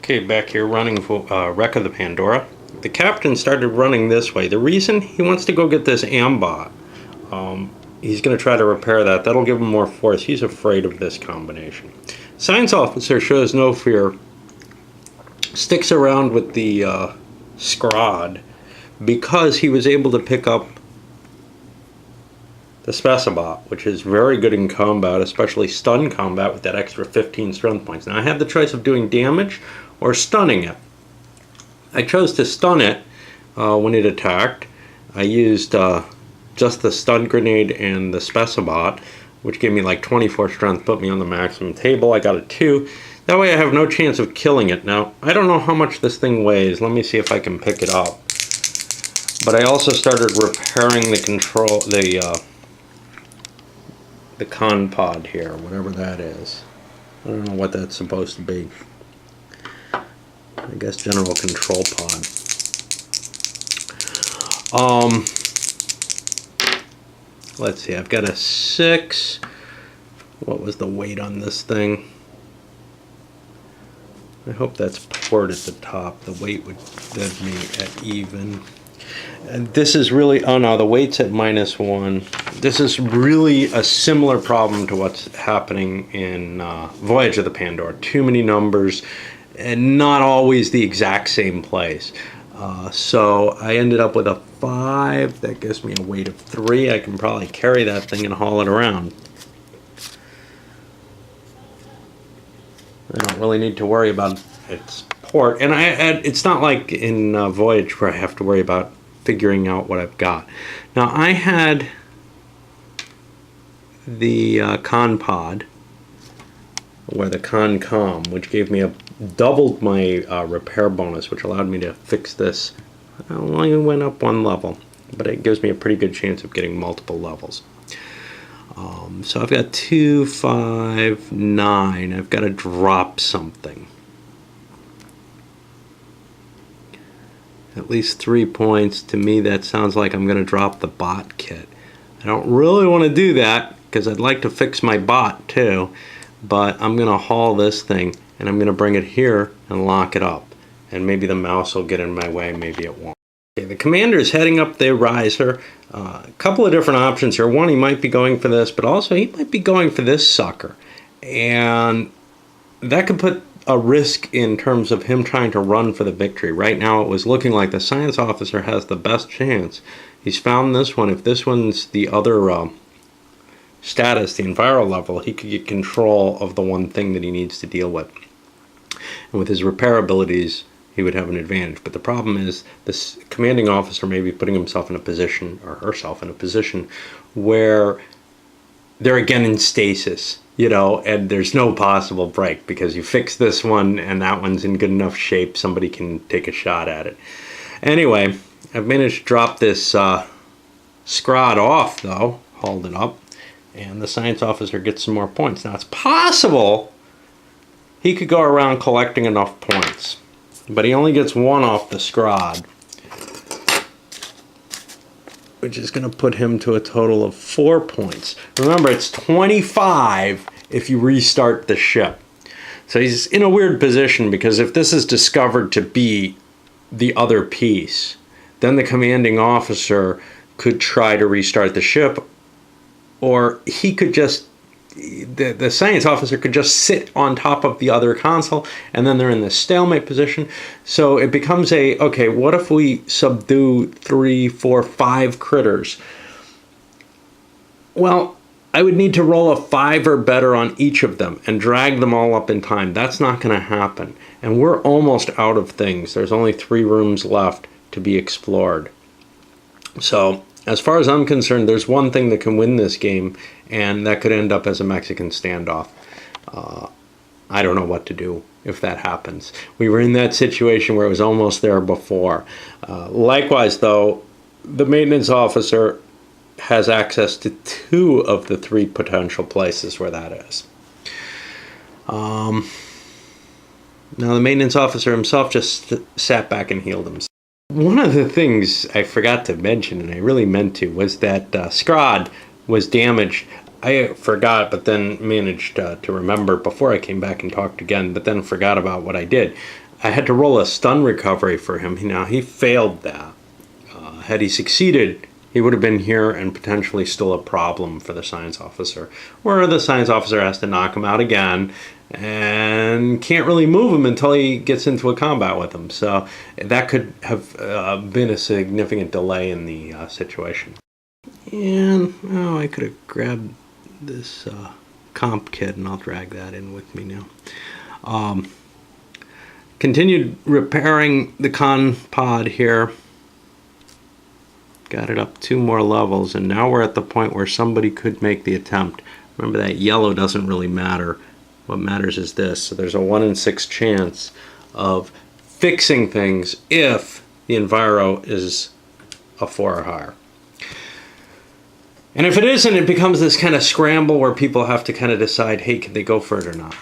Okay, back here running Wreck of the Pandora. The captain started running this way. The reason he wants to go get this ambot, he's going to try to repair that. That'll give him more force. He's afraid of this combination. Science officer shows no fear. Sticks around with the Scrod because he was able to pick up the Specibot, which is very good in combat, especially stun combat with that extra 15 strength points. Now I had the choice of doing damage or stunning it. I chose to stun it when it attacked. I used just the stun grenade and the Specibot, which gave me like 24 strength, put me on the maximum table. I got a 2. That way I have no chance of killing it. Now, I don't know how much this thing weighs. Let me see if I can pick it up. But I also started repairing the control, the con pod here, whatever that is. I don't know what that's supposed to be. I guess general control pod. Let's see, I've got a 6. What was the weight on this thing? I hope that's poured at the top. The weight would leave me at even. And this is really, oh no, the weight's at -1. This is really a similar problem to what's happening in Voyage of the Pandora. Too many numbers and not always the exact same place. So I ended up with a 5. That gives me a weight of 3. I can probably carry that thing and haul it around. I don't really need to worry about its port. And it's not like in Voyage where I have to worry about figuring out what I've got. Now I had the con pod, or the con-com, which gave me doubled my repair bonus, which allowed me to fix this. I only went up 1 level, but it gives me a pretty good chance of getting multiple levels. So I've got 2, 5, 9. I've got to drop something. At least 3 points. To me, that sounds like I'm going to drop the bot kit. I don't really want to do that because I'd like to fix my bot too, but I'm going to haul this thing and I'm going to bring it here and lock it up. And maybe the mouse will get in my way, maybe it won't. Okay, the commander is heading up the riser. A couple of different options here. One, he might be going for this, but also he might be going for this sucker. And that could put a risk in terms of him trying to run for the victory. Right now it was looking like the science officer has the best chance. He's found this one. If this one's the other status, the enviro level, he could get control of the one thing that he needs to deal with. And with his repair abilities, he would have an advantage. But the problem is this commanding officer may be putting himself in a position, or herself in a position, where they're again in stasis, you know, and there's no possible break because you fix this one and that one's in good enough shape somebody can take a shot at it. Anyway, I've managed to drop this Scrod off though, hauled it up, and the science officer gets some more points. Now it's possible he could go around collecting enough points, but he only gets 1 off the Scrod, which is going to put him to a total of 4 points. Remember, it's 25 if you restart the ship. So he's in a weird position because if this is discovered to be the other piece, then the commanding officer could try to restart the ship, or he could just, the science officer could just sit on top of the other console, and then they're in this stalemate position. So it becomes a, okay, what if we subdue 3, 4, 5 critters? Well, I would need to roll a 5 or better on each of them and drag them all up in time. That's not going to happen. And we're almost out of things. There's only 3 rooms left to be explored. So as far as I'm concerned, there's one thing that can win this game, and that could end up as a Mexican standoff. I don't know what to do if that happens. We were in that situation where it was almost there before. Likewise, though, the maintenance officer has access to 2 of the 3 potential places where that is. Now, the maintenance officer himself just sat back and healed himself. One of the things I forgot to mention, and I really meant to, was that Scrod was damaged. I forgot, but then managed to remember before I came back and talked again, but then forgot about what I did. I had to roll a stun recovery for him. Now, he failed that. Had he succeeded, he would have been here and potentially still a problem for the science officer, where the science officer has to knock him out again and can't really move him until he gets into a combat with him. So that could have been a significant delay in the situation. And I could have grabbed this comp kit, and I'll drag that in with me now. Continued repairing the con pod here. Got it up 2 more levels, and now we're at the point where somebody could make the attempt. Remember, that yellow doesn't really matter. What matters is this. So there's a 1 in 6 chance of fixing things if the Enviro is a 4 or higher. And if it isn't, it becomes this kind of scramble where people have to kind of decide, hey, can they go for it or not?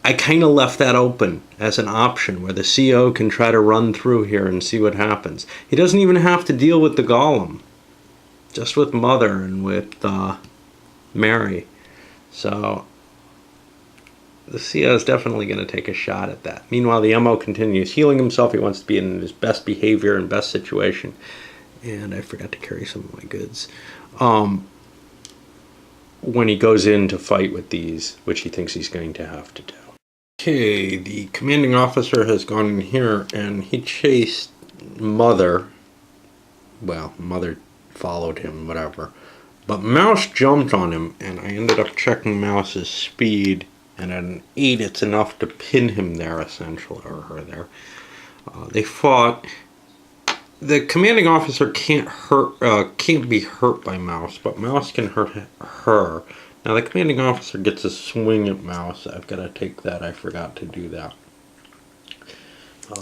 I kind of left that open as an option where the CO can try to run through here and see what happens. He doesn't even have to deal with the Golem, just with Mother and with Mary. So the CO is definitely going to take a shot at that. Meanwhile, the MO continues healing himself. He wants to be in his best behavior and best situation. And I forgot to carry some of my goods. When he goes in to fight with these, which he thinks he's going to have to do. Okay, the commanding officer has gone in here and he chased Mother. Well, Mother followed him, whatever. But Mouse jumped on him, and I ended up checking Mouse's speed, and at an 8 it's enough to pin him there, essentially, or her there. They fought. The commanding officer can't be hurt by Mouse, but Mouse can hurt her. Now the commanding officer gets a swing at Mouse. I've got to take that. I forgot to do that.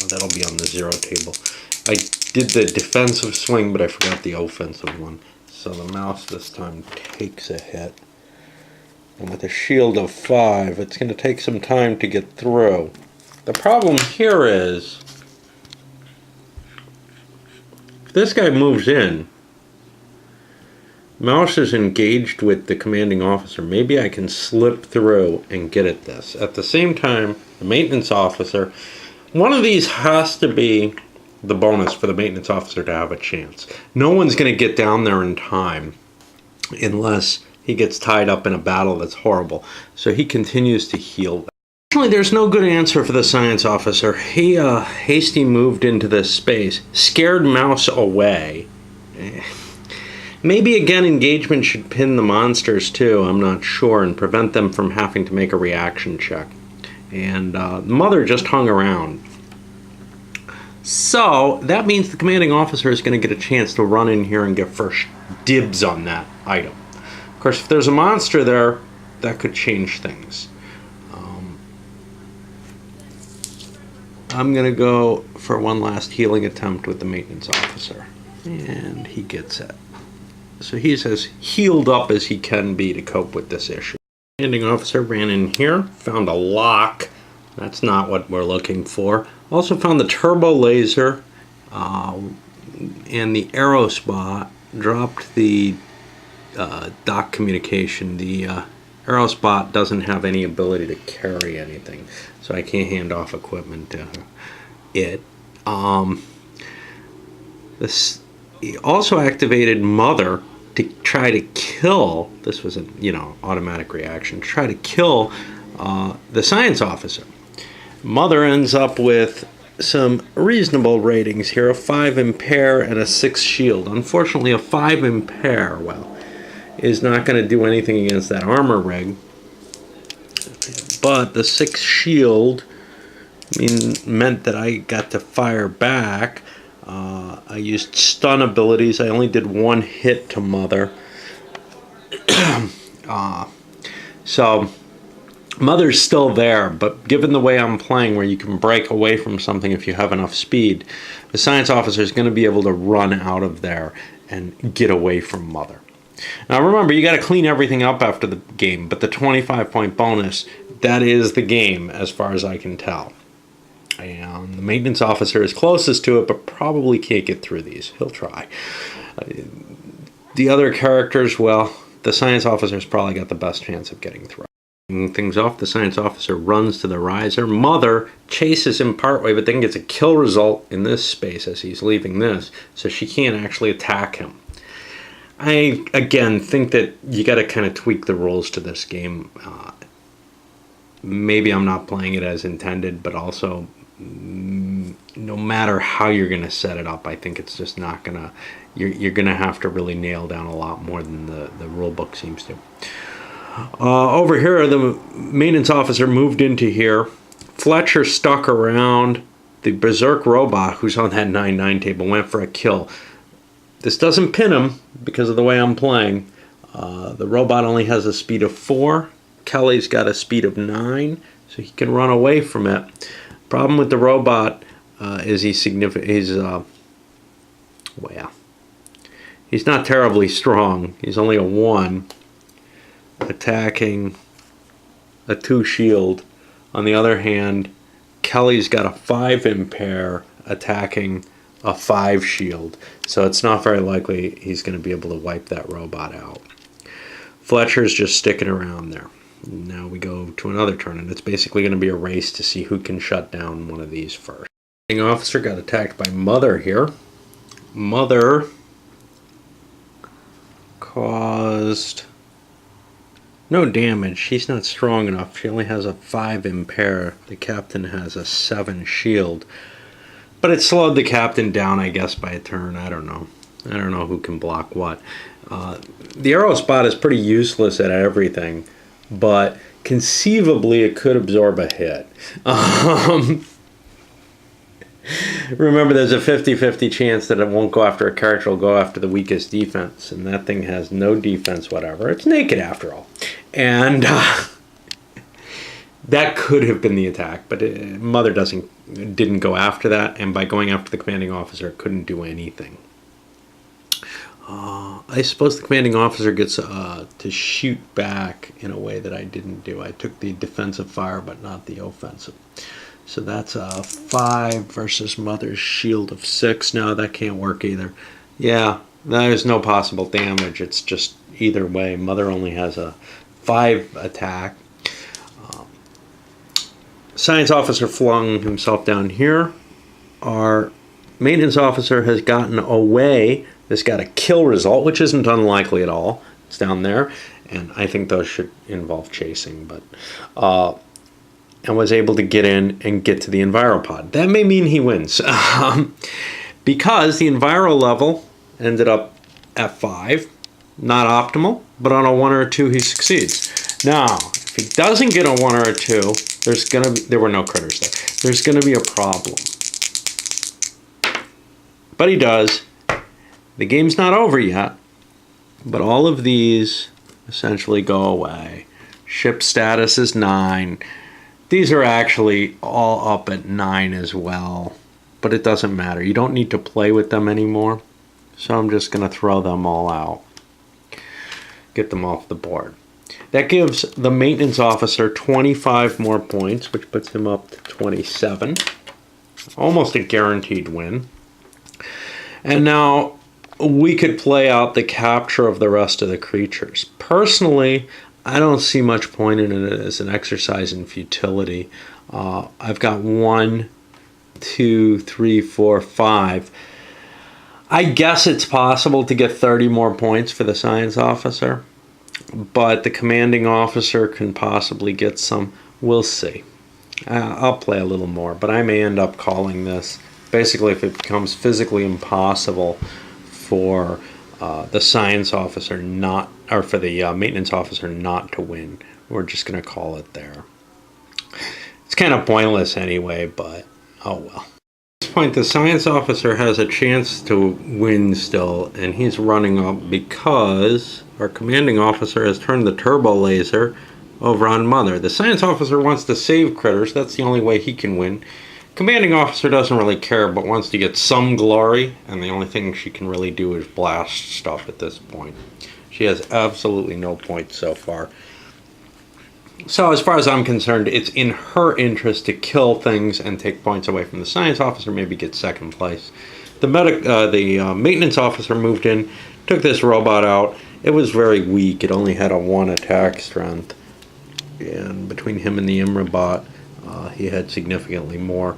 That'll be on the 0 table. I did the defensive swing, but I forgot the offensive one. So the Mouse this time takes a hit. And with a shield of 5, it's going to take some time to get through. The problem here is, if this guy moves in, Mouse is engaged with the commanding officer. Maybe I can slip through and get at this. At the same time, the maintenance officer, one of these has to be the bonus for the maintenance officer to have a chance. No one's going to get down there in time unless he gets tied up in a battle that's horrible. So he continues to heal them. Actually, there's no good answer for the science officer. He hasty moved into this space, scared Mouse away. Maybe again engagement should pin the monsters too, I'm not sure, and prevent them from having to make a reaction check. And Mother just hung around. So that means the commanding officer is going to get a chance to run in here and get first dibs on that item. Of course, if there's a monster there, that could change things. I'm going to go for one last healing attempt with the maintenance officer. And he gets it. So he's as healed up as he can be to cope with this issue. The commanding officer ran in here, found a lock. That's not what we're looking for. Also found the turbo laser and the arrow spot. Dropped the dock communication. The arrow spot doesn't have any ability to carry anything, so I can't hand off equipment to it. This also activated Mother to try to kill. This was an automatic reaction. Try to kill the science officer. Mother ends up with some reasonable ratings here, a 5 impair and a 6 shield. Unfortunately, a 5 impair, well, is not going to do anything against that armor rig. But the 6 shield meant that I got to fire back. I used stun abilities. I only did 1 hit to Mother. So Mother's still there, but given the way I'm playing, where you can break away from something if you have enough speed, the science officer is going to be able to run out of there and get away from Mother. Now remember, you got to clean everything up after the game, but the 25-point bonus, that is the game as far as I can tell. And the maintenance officer is closest to it, but probably can't get through these. He'll try. The other characters, well, the science officer's probably got the best chance of getting through. things off. The science officer runs to the riser. Mother chases him partway, but then gets a kill result in this space as he's leaving this, so she can't actually attack him. I, again, think that you got to kind of tweak the rules to this game. Maybe I'm not playing it as intended, but also no matter how you're going to set it up, I think it's just not going to... You're going to have to really nail down a lot more than the rule book seems to. Over here, the maintenance officer moved into here. Fletcher stuck around. The Berserk robot, who's on that 9-9 table, went for a kill. This doesn't pin him because of the way I'm playing. The robot only has a speed of 4. Kelly's got a speed of 9, so he can run away from it. Problem with the robot is he's not terribly strong. He's only a 1. Attacking a 2 shield. On the other hand, Kelly's got a 5 impair attacking a 5 shield, so it's not very likely he's going to be able to wipe that robot out. Fletcher's just sticking around there. Now we go to another turn, and it's basically going to be a race to see who can shut down one of these first. The officer got attacked by Mother here. Mother caused no damage. She's not strong enough. She only has a 5 impair. The captain has a 7 shield. But it slowed the captain down, I guess, by a turn. I don't know. I don't know who can block what. The arrow spot is pretty useless at everything, but conceivably it could absorb a hit. Remember, there's a 50-50 chance that it won't go after a character, it'll go after the weakest defense, and that thing has no defense whatever. It's naked after all. And that could have been the attack, but Mother didn't go after that, and by going after the commanding officer, it couldn't do anything. I suppose the commanding officer gets to shoot back in a way that I didn't do. I took the defensive fire, but not the offensive. So that's a 5 versus Mother's shield of 6. No, that can't work either. Yeah, there's no possible damage. It's just either way. Mother only has a 5 attack. Science officer flung himself down here. Our maintenance officer has gotten away. This got a kill result, which isn't unlikely at all. It's down there, and I think those should involve chasing, but and was able to get in and get to the enviropod. That may mean he wins, because the enviro level ended up at 5. Not optimal, but on a 1 or a 2 he succeeds. Now, if he doesn't get a 1 or a 2, there were no critters there. There's gonna be a problem. But he does. The game's not over yet, but all of these essentially go away. Ship status is 9. These are actually all up at 9 as well, but it doesn't matter. You don't need to play with them anymore, so I'm just going to throw them all out. Get them off the board. That gives the maintenance officer 25 more points, which puts him up to 27. Almost a guaranteed win. And now we could play out the capture of the rest of the creatures. Personally, I don't see much point in it as an exercise in futility. I've got 1, 2, 3, 4, 5. I guess it's possible to get 30 more points for the science officer, but the commanding officer can possibly get some. We'll see. I'll play a little more, but I may end up calling this. Basically, if it becomes physically impossible for the science officer not, or for the maintenance officer not to win, we're just going to call it there. It's kind of pointless anyway, but oh well. At this point, the science officer has a chance to win still, and he's running up because our commanding officer has turned the turbo laser over on Mother. The science officer wants to save critters. That's the only way he can win. Commanding officer doesn't really care, but wants to get some glory, and the only thing she can really do is blast stuff at this point. She has absolutely no points so far. So as far as I'm concerned, it's in her interest to kill things and take points away from the science officer, maybe get second place. The maintenance officer moved in, took this robot out. It was very weak. It only had a 1 attack strength. and between him and the Imra bot, he had significantly more.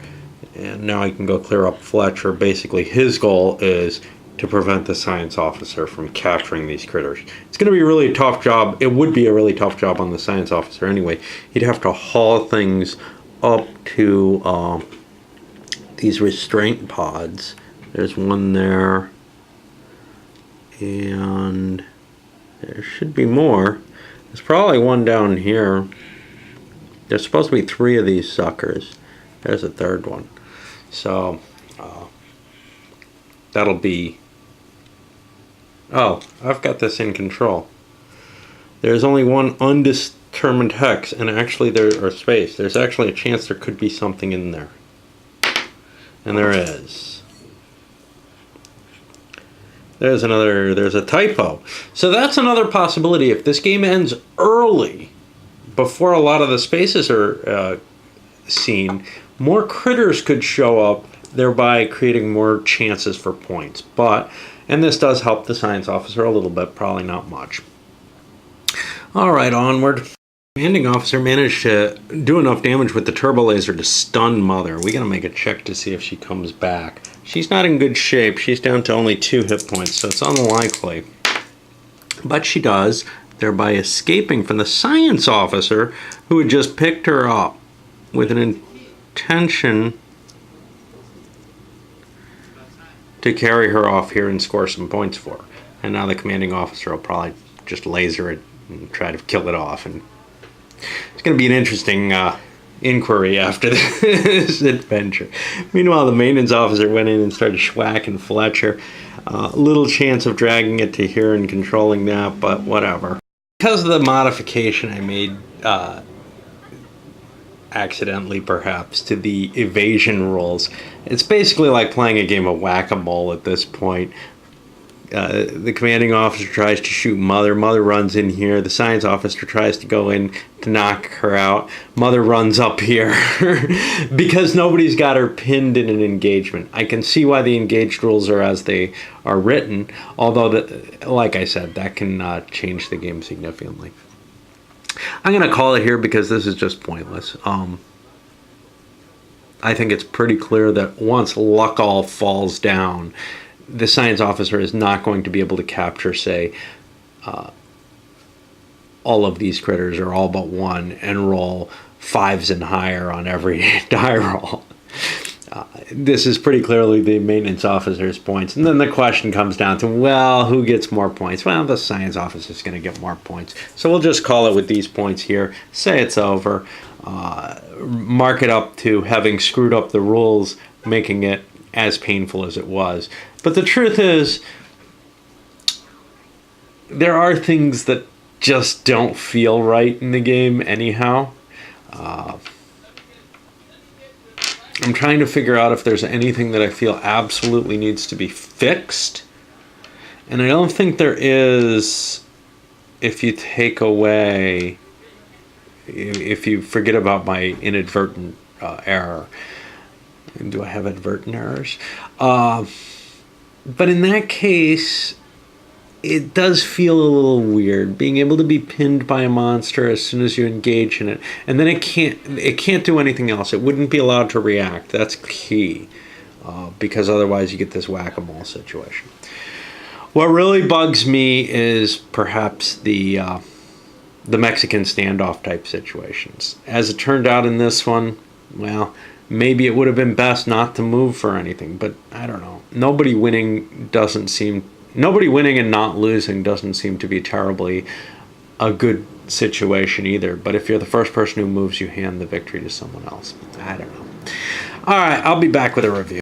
And now I can go clear up Fletcher. Basically, his goal is to prevent the science officer from capturing these critters. It's going to be a really tough job. It would be a really tough job on the science officer anyway. He'd have to haul things up to these restraint pods. There's one there, and there should be more. There's probably one down here. There's supposed to be 3 of these suckers. There's a 3rd one. So that'll be... Oh, I've got this in control. There's only one undetermined hex, and actually or space. There's actually a chance there could be something in there. And there is. There's a typo. So that's another possibility. If this game ends early, before a lot of the spaces are seen, more critters could show up, thereby creating more chances for points. And this does help the science officer a little bit, probably not much. All right, onward. Commanding officer managed to do enough damage with the turbo laser to stun Mother. We gotta make a check to see if she comes back. She's not in good shape. She's down to only 2 hit points, so it's unlikely. But she does, thereby escaping from the science officer who had just picked her up with an intention to carry her off here and score some points for her. And now the commanding officer will probably just laser it and try to kill it off. And it's going to be an interesting inquiry after this adventure. Meanwhile, the maintenance officer went in and started schwacking Fletcher. Little chance of dragging it to here and controlling that, but whatever. Because of the modification I made, accidentally perhaps, to the evasion rules, it's basically like playing a game of whack-a-mole at this point. The commanding officer tries to shoot Mother. Mother runs in here. The science officer tries to go in to knock her out. Mother runs up here because nobody's got her pinned in an engagement. I can see why the engaged rules are as they are written, although, like I said, that can change the game significantly. I'm going to call it here because this is just pointless. I think it's pretty clear that once Luckall falls down, the science officer is not going to be able to capture, say, all of these critters, or all but one, and roll 5s and higher on every die roll. This is pretty clearly the maintenance officer's points. And then the question comes down to, well, who gets more points? Well, the science officer is going to get more points. So we'll just call it with these points here. Say it's over. Mark it up to having screwed up the rules, making it as painful as it was. But the truth is, there are things that just don't feel right in the game anyhow. I'm trying to figure out if there's anything that I feel absolutely needs to be fixed. And I don't think there is, if you take away, if you forget about my inadvertent error. Do I have advertent errors? But in that case, it does feel a little weird, being able to be pinned by a monster as soon as you engage in it, and then it can't do anything else. It wouldn't be allowed to react. That's key, because otherwise you get this whack-a-mole situation. What really bugs me is perhaps the Mexican standoff type situations. As it turned out in this one, well, maybe it would have been best not to move for anything, but I don't know. Nobody winning and not losing doesn't seem to be terribly a good situation either. But if you're the first person who moves, you hand the victory to someone else. I don't know. All right, I'll be back with a review.